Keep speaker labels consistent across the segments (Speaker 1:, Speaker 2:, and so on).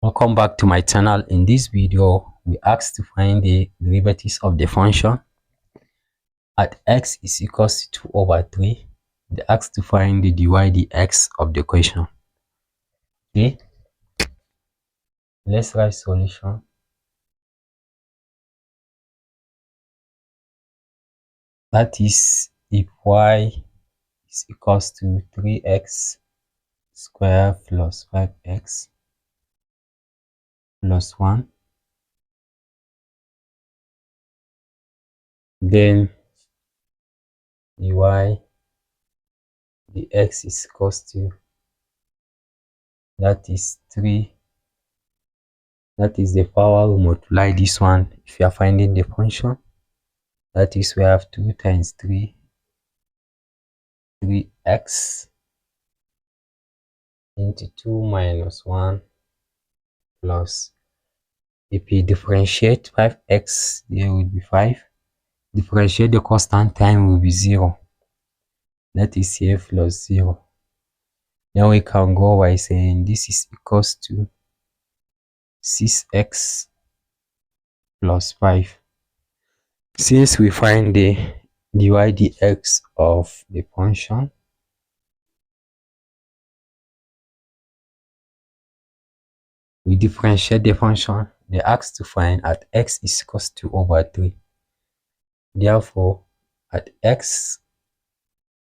Speaker 1: Welcome back to my channel. In this video we asked to find the derivatives of the function at x is equals to 2 over 3. They asked to find the dy dx of the question. Okay, let's write solution. That is, if y is equals to 3x square plus 5x plus 1, then dy dx is equals to, that is 3, that is the power we multiply this one if you are finding the function. That is, we have 2 times 3, 3x into 2 minus 1 plus, if you differentiate 5x, there will be 5. Differentiate the constant time will be 0. That is here plus 0. Then we can go by saying this is equals to 6x plus 5. Since we find the dy dx of the function, we differentiate the function. They asked to find at x is equals to over 3. Therefore, at x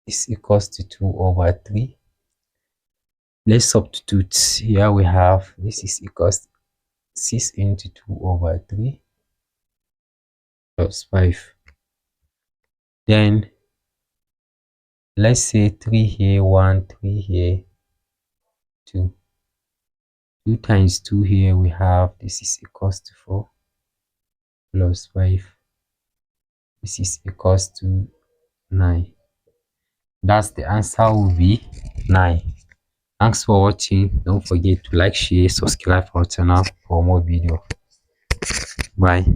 Speaker 1: is equals to 2 over 3. Let's substitute. Here we have this is equals to 6 into 2 over 3 plus 5. Then let's say 3 here, 1, 3 here, 2. 2 times 2 here we have this is equals to 4 plus 5. This is equals to 9. That's the answer will be 9. Thanks for watching. Don't forget to like, share, subscribe for our channel for more videos. Bye.